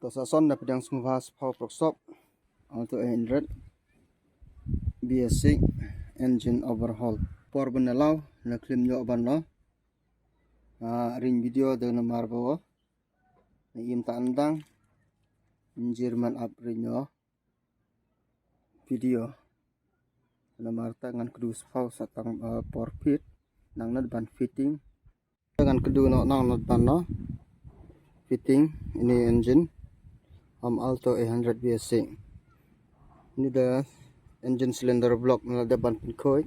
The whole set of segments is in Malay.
Tosason na pedang sumubahas power workshop Alto 800 BS6 engine overhaul por benalaw na klim nyo ban no ring video de na marbo na im ta andang Jerman up ring nyo video na marta ngan kudu spaw sa tang por fit nang nad ban fitting ngan kudu no nang nad ban no fitting ini engine Alto 800 BS6 ini dah engine cylinder block na ada ban pinkoi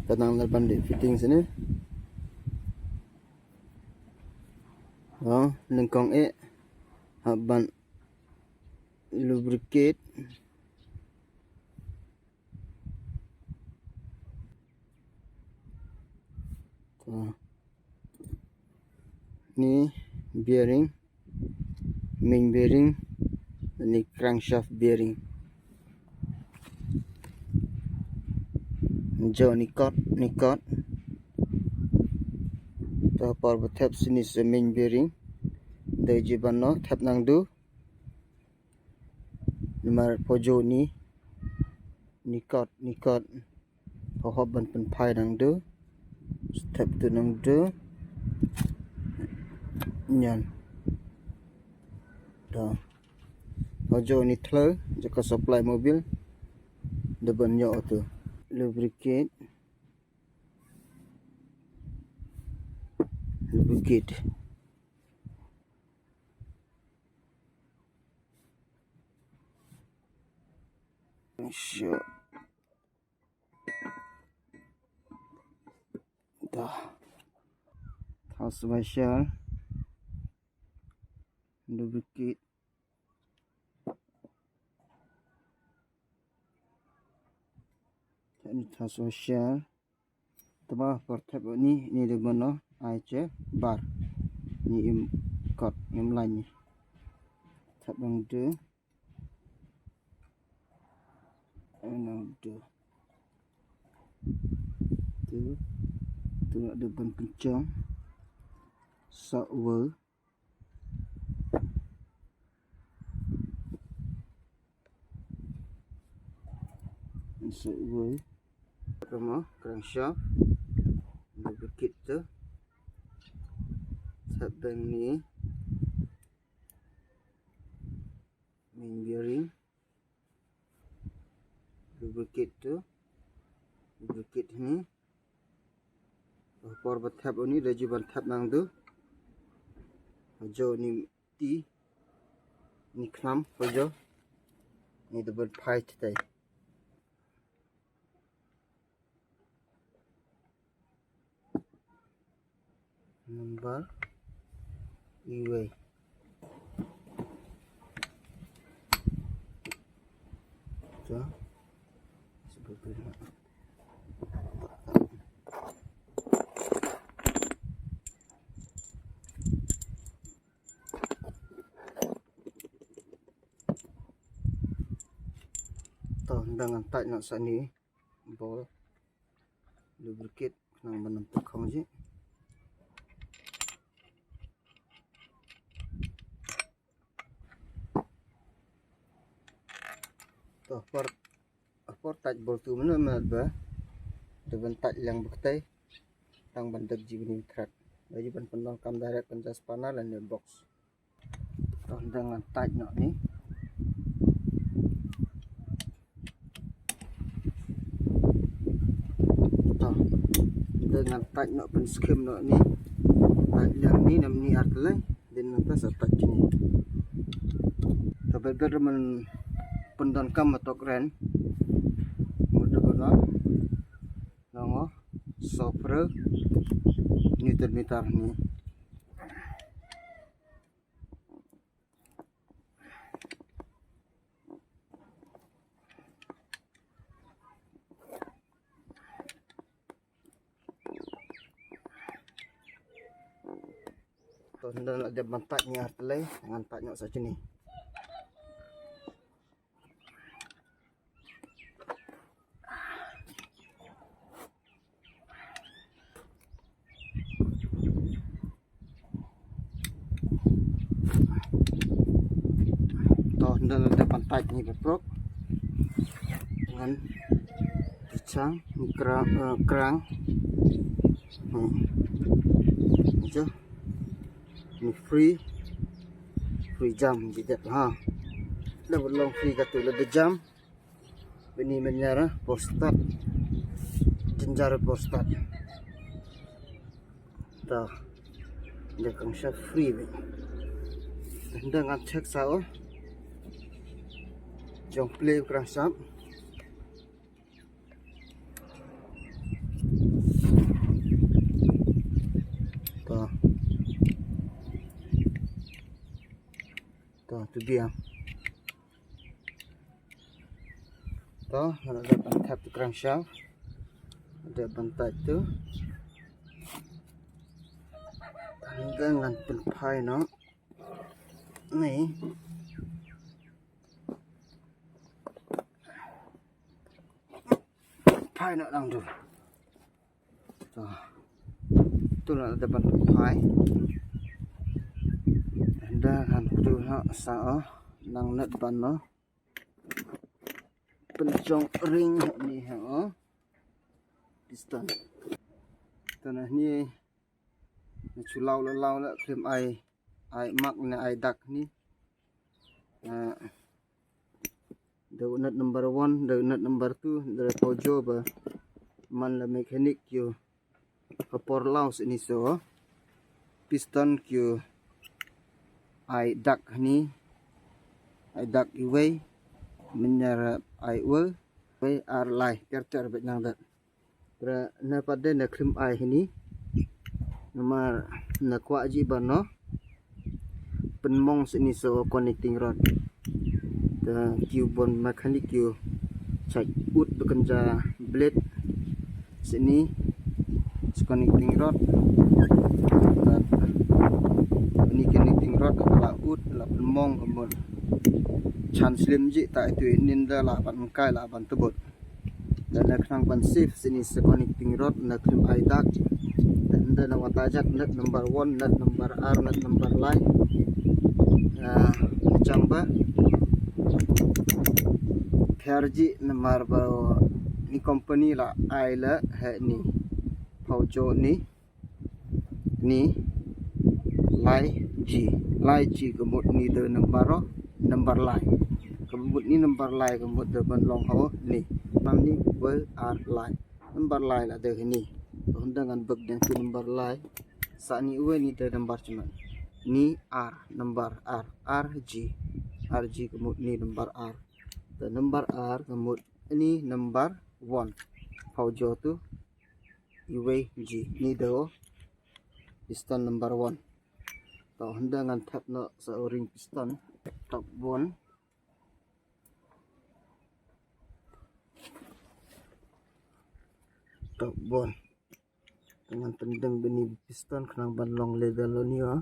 tanang na ban di fitting sini lengkong ban lubricate ni bearing main bearing ini crankshaft bearing jo nikot to par tap sini se main bearing de jiban no tap nang du nimar pojo ni nikot ho ban pen phai nang du tap tu nang du nyan to pojo ni thler jaka supply mobil de ban nyo tu lubricate sure dah special lubricate ini special tebah per tab ni de mana IC bar ni im cut im line tab yang de tu ada ban kencang sawer pertama crankshaft lubricate tu tab ni main bearing lubricate ni por tab ni dah ban tab nang tu jo ni ti ni klam jo ni tu ber pipe tai number iwe so seperti ini dengan tight nak sani bol lubricate nang menempuk kau je to por tight bol tu mana ba dengan tight yang bektai tang bandak jibni thread bagi ban pendong kam direct penjas panel dan box to dengan tight nak ni dengan tight nak pen skim nak ni tight yang ni nam ni atlay din nata sa tight ni tapi ber men pendan kam atok ren mudah nongo sopre newton meter ni dan ada bantaknya artelai dengan taknya saja ni dan ada pantai ni beprok dengan pisang kerang aja ni free jam tidak ha dah belum free kata ada jam ini menyara postat jenjara postat dah dia kang chef free dengan cek sao jom play kerang sap tu dia ada bantai tu kerang sap ada bantai tu dengan penpai no ni pai nak lang tu tu nak ada penpai dah kan tu nak sao nang net ban no pencong ring ni ha piston tanah ni culau lau la krim ai mak ni ai dak ni the nut number 1 the nut number 2 the pojo ba man la mechanic you kapor laus ini so piston you ai dak ni ai dak iway menyara ai we ar lai ter benang dak pra na pada na krim ai ni nomor na kwa ji bano penmong sini so connecting rod the cubon mechanic you check ut bekerja blade sini connecting rod ini connecting rod la ut la penmong kemudian chan slim ji tak itu inin dah la ban kai la ban tebut dan nak nang ban safe sini connecting rod na krim ai dak dan dah nak tajat nut number 1 nut number r nut number line macam ba Kharji nomor baru ni company la ai la hai ni paujo ni lai ji kemud ni de number line kemud ni number line kemud de ban long ho ni mam ni ber ar line number line la de ni dengan beg dan tu number line sa ni we ni de number cuma ni r number rg kemud ni number r the number r kemud ini number 1 paujo tu UG ni do piston number 1 tau dengan tap no seoring piston top 1 dengan tendang benih piston kenang ban long level ni ha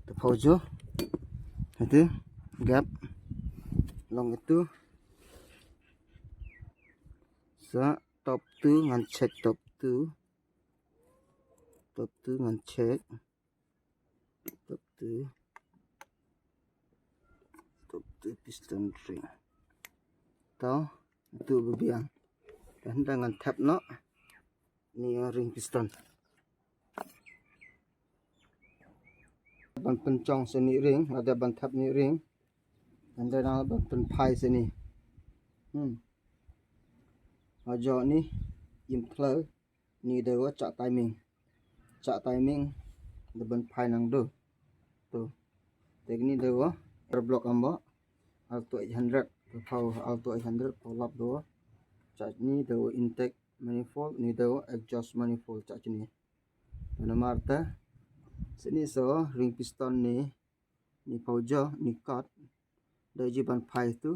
tu paujo itu gap long itu sa top 2 ngan check top 2 ngan check top 2 piston ring tau itu bebiang dan dengan tap no ni ring piston ban pencong sini ring ada ban tap ni ring dan ada ban penpai sini ajo ni implode ni dewa cak timing the ban pai nang do tu teknik dewa airblock amba alto 800 power alto 800 power up do cak ni dewa intake manifold ni dewa exhaust manifold cak ni mana marta sini so ring piston ni paujo ni cut dari jiban pai itu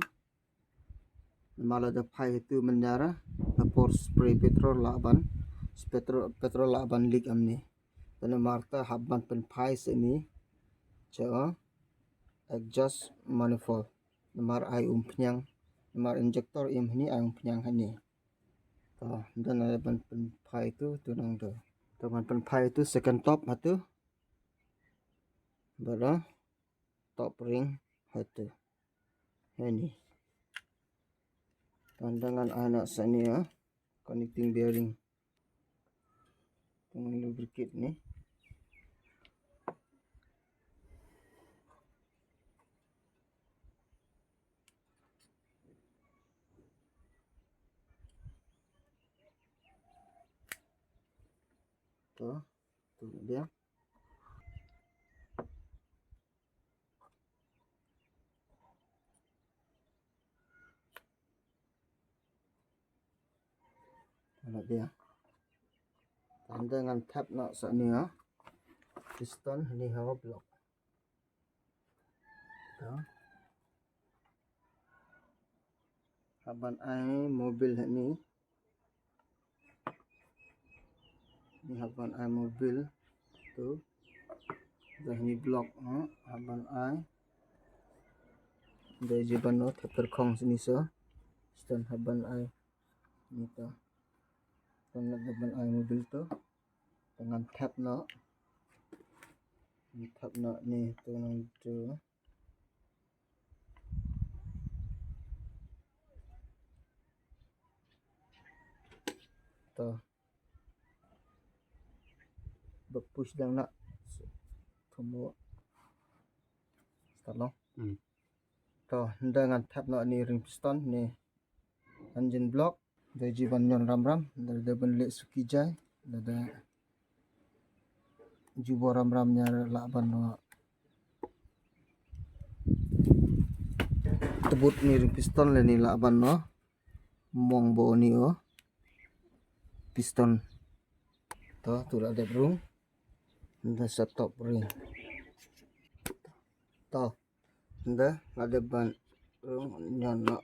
malah ada pai itu menjara vapor spray petrol laban leak amni dan marta habban pen pai sini co exhaust manifold nomor ai penyang nomor injektor ini ai penyang hani dan ada pen pai itu tunang do teman pen pai itu second top itu bara top ring hatu ini tandangan anak sini ya connecting bearing dengan lubricate ni tu dia ada dia tandangan tab nak sini ya piston ni hawa block tu haban ai mobil ni haban ai mobil tu dah ni block haban ai dari jiban no terkong sini so piston haban ai ni tu dengan haban ai mobil tu dengan tab no ni tu nang tu tu berpush dan nak tunggu start lo tu dengan tab no ni ring piston ni engine block dari jiban nyon ram dari depan lek suki jai ada jubo ram-ramnya laban no tebut ni ring piston le ni laban no mong bo ni piston tu ada brung ada stop ring tu ada ban brung nyon no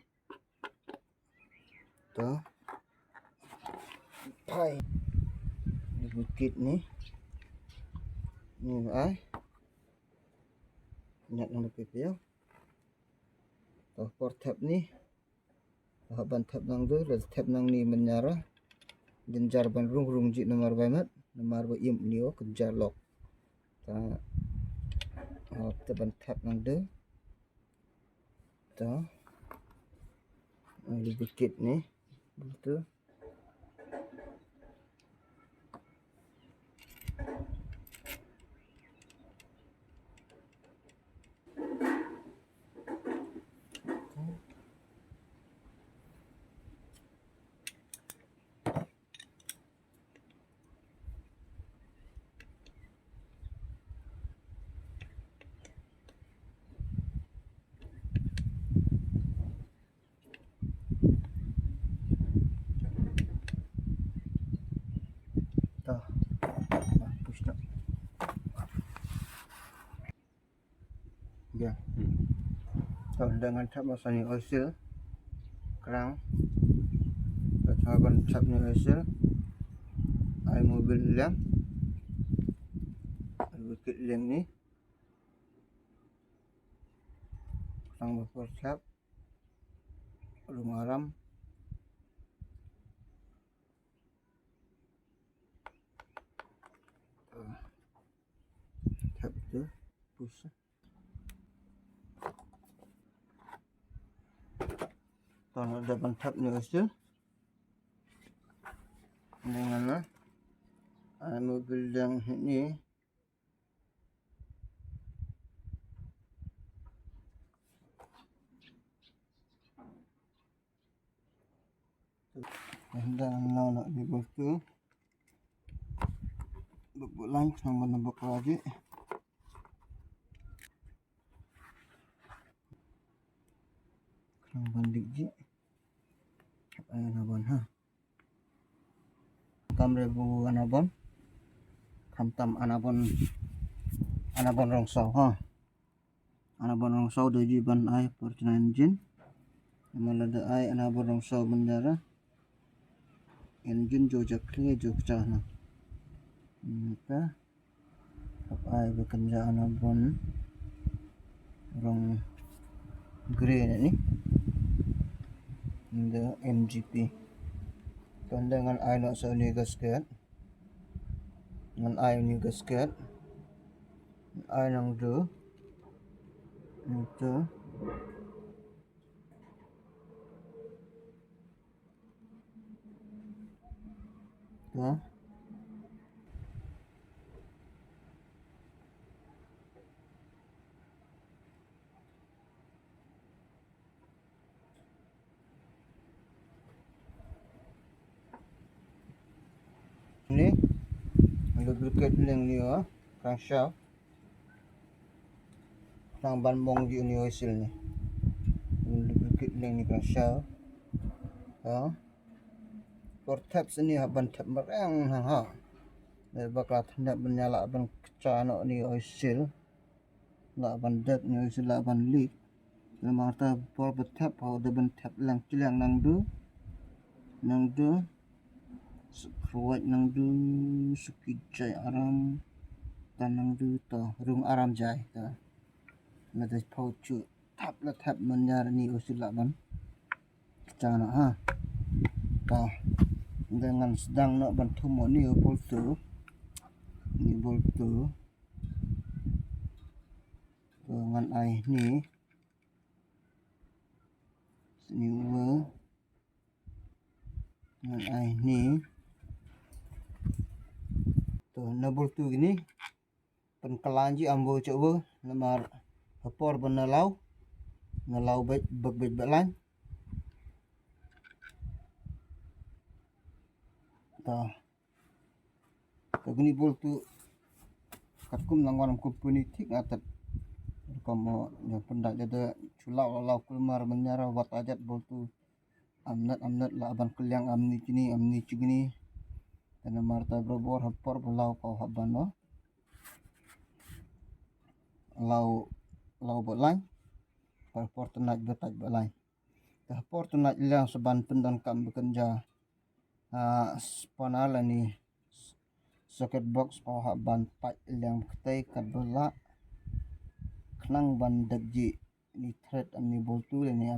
tu hai di bukit ni ai nyak nang pipio tu port tab ni haban tab nang tu le tab nang ni menyara genjar ban rung ji nomor bamat nomor ba im ni kejar lock ta ban tab nang tu tu di bukit ni tu push tak ya dengan tab masanya oil kerang haban tab ni oil ai mobil yang bukit lem ni sang bopor tab lumaram tab tu push kalau depan tab ni oil dengan mobil yang ini dan nak di bawah berbulan sama nombor lagi kerang bandik ji anabon kamrebu anabon kamtam anabon rongsau anabon rongsau doji ban ai Fortuner engine malada ai anabon rongsau bendara engine jo jakli jo pecah kita ai bekerja anabon rong grey ni the MGP dengan ai nak so ni gasket dengan ai ni gasket ai nang du itu ya ini lubricate link ni crankshaft nang ban mong di ni oil ni lubricate link ni crankshaft ya for taps ni ban tap mereng hang ha bakal hendak menyala ban kaca no ni oil la ban dep ni oil la ban leak memang ta por betap how de ban tap lang cilang nang du ruwet nang du sukijai aram tan nang du to rung aram jai ta na de pau chu tap la tap menyar ni oil la ban kaca no ha ta dengan sedang nak bantu mo ni boltu dengan ai ni dengan ai ni tu na boltu gini penkelanji ambo coba nomor hapor benalau baik balan ta gini boltu katkum langwan company tik atat kamu yang pendak ada culau kulmar menyara wat ajat boltu amnat laban keliang amni cigini dan marta brobor hapor belau kau habano lau belan hapor tenat betaj belan hapor tenat ilang seban pendan kam bekerja panala ni socket box kau haban pat ilang ketai kat belak kenang ban dagji ni thread amni boltu ni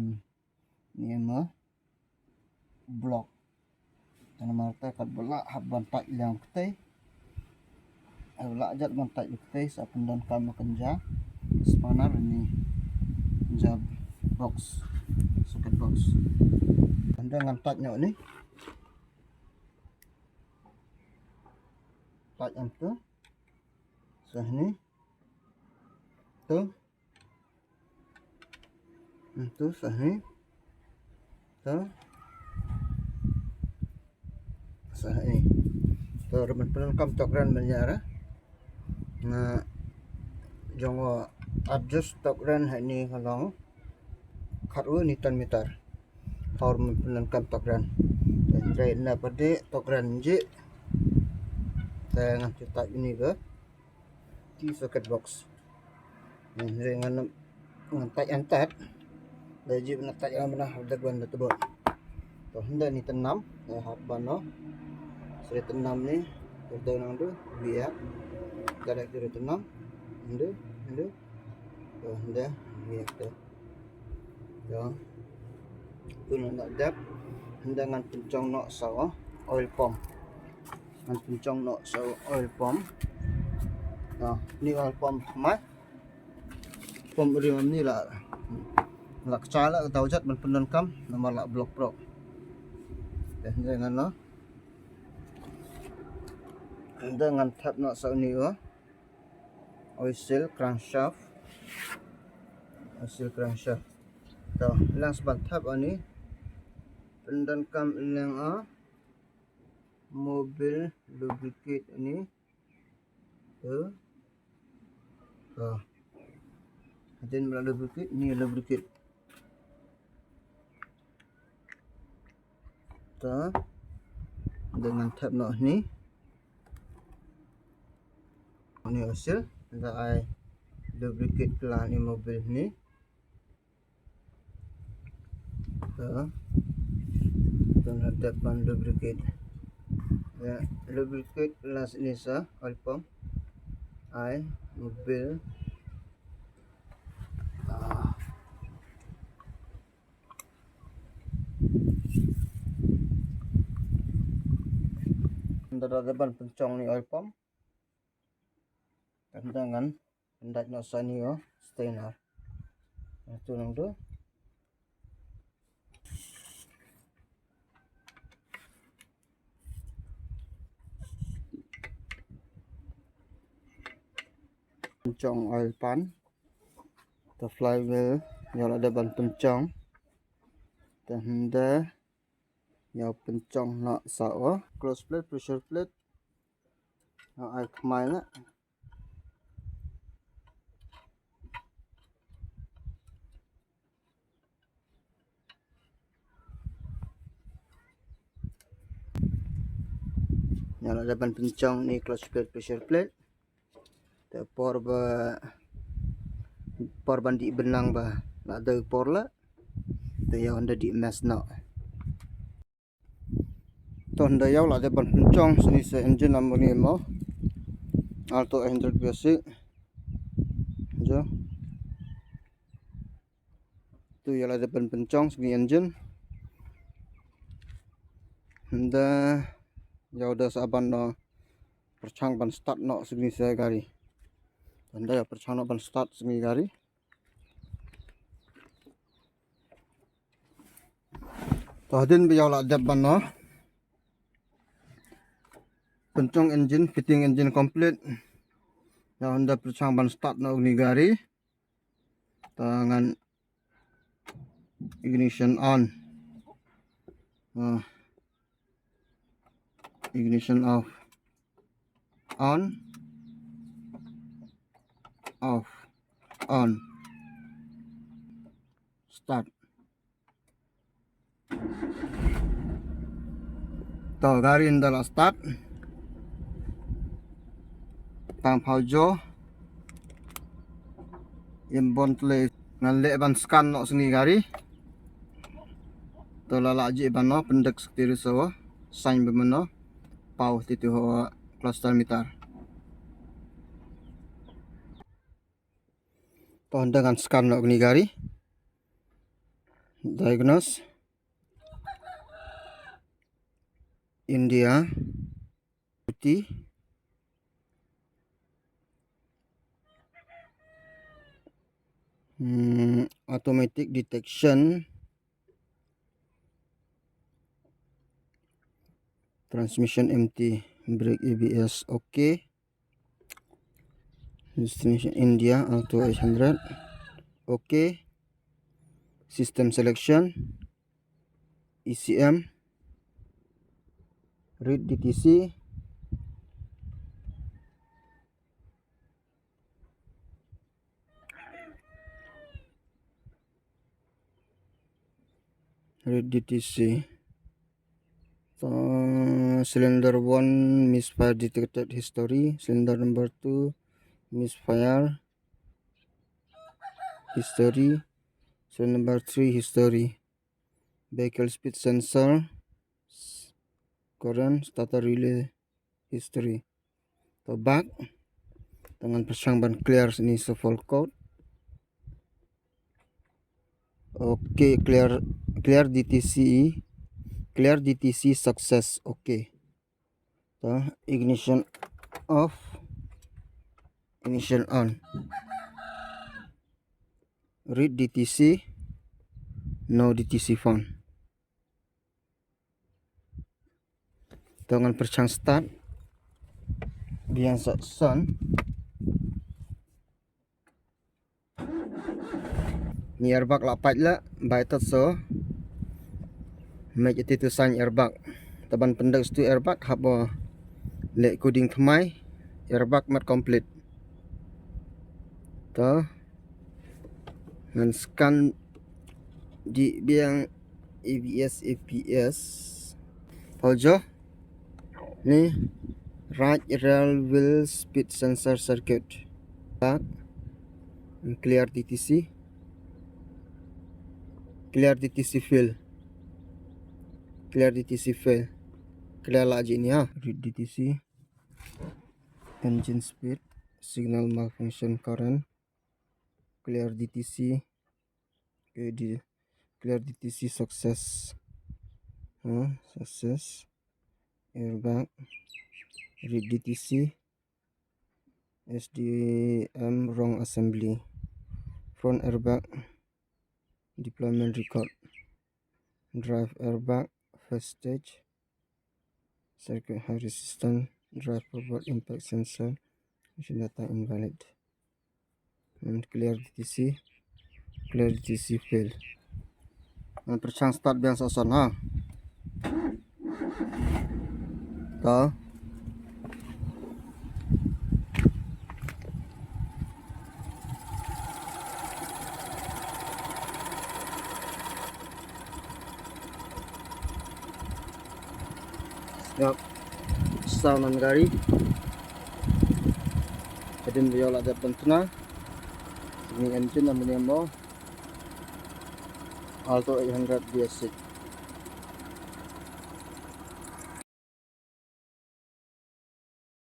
block dan marta kat belak haban pat ilang ketai belak jat ban pat ketai sa pendan kam bekerja spanar ni jab box socket box anda ngantat nyok ni tak yang tu sah ni tu itu sah ni tu sah ni tu remen penangkam tokran menyara na jongo adjust tokran ni kalau kharu ni tan meter power penangkam tokran dan try na pade tokran je dengan cetak ini ke di socket box dengan tak antat daji menatak yang benar ada gua nda tebon to henda ni tenam ya haban no seri tenam ni to nang du biak kada kira tenam henda to henda biak to tu nak dap henda ngan pencong nok saw oil pump ngan pencong nok saw oil pump ni oil pump mai pump ring ni lah lak cala tau jat ban pendan kam nomor lak blok pro dengan no dengan tap nak saw ni oil crankshaft to lang seban tap ani pendan kam lang mobil lubricate ni to Hadin lubricate ni lubricate ta dengan tab nak ni hasil ada ai lubricate kelah ni mobil ni ta dan ada ban lubricate ya lubricate kelas ni sa oil pump ai mobil ada ban pencong ni oil pump dan dengan Ndak no sani oh steiner. Itu nang tu. Pencong oil pan. The flywheel yang ada ban pencong. Tanda yang pencong nak sao. Close plate, pressure plate. Yang air kemai nak. Yang ada ban pencong ni close plate, pressure plate. Por bandi benang ba nak ada por la. Tu yang ada di mes nak. Tu anda yang ada ban pencong sini se engine number ni mo. Alto 800 basic. Jo. Tu yang ada ban pencong sini engine. Anda yang ada saban no percang ban start no sini se gari. Anda yang percang no ban start sini gari. Tadin biar lah ada ban no. Pencong engine, fitting engine complete. Yang anda percang ban start no ni gari. Tangan ignition on. Ignition off. On. Off. On. Start. Tuh gari anda start. Tang paujo. Imbon tele ngalek ban scan no sini gari. Tuh lalaji ban no pendek setir sawo. Sign bemeno. Pau titu ho cluster meter. Tuh dengan scan no sini gari. Diagnose. India. Putih. Automatic detection. Transmission empty. Brake ABS okay. Destination India Auto 800 okay. System selection. ECM. Read DTC. Read DTC. Cylinder 1 misfire detected history. Cylinder number 2 misfire history. Cylinder number 3 history. Vehicle speed sensor. Current starter relay history. So back. Tangan pasang ban clear sini so full code. Okay, clear DTC. Clear DTC success. Okay. So ignition off. Ignition on. Read DTC. No DTC found. Tangan percang start. Biasa sun. Ni airbag lapat lah. Baitat so. Make it to sign airbag. Taban pendek stu airbag. Habo. Lek coding kemai. Airbag mat complete. To. Ngan scan. Di biang ABS APS. Paujo. Ni. Right rear wheel speed sensor circuit. Back. Clear DTC. Clear DTC fill. Clear DTC fill. Clear lagi ni ha. Read DTC. Engine speed. Signal malfunction current. Clear DTC. Okay, clear DTC success. Success. Airbag. Read DTC. SDM wrong assembly. Front airbag deployment record. Drive airbag first stage. Circuit high resistance. Drive forward impact sensor. Mission data invalid. And clear DTC. Clear DTC fail. And tercang start biang soson ha. Ta. Siap. Sound ng gari. Pwedeng viola ada pentuna. Ini engine namin mo. Alto 800 V6.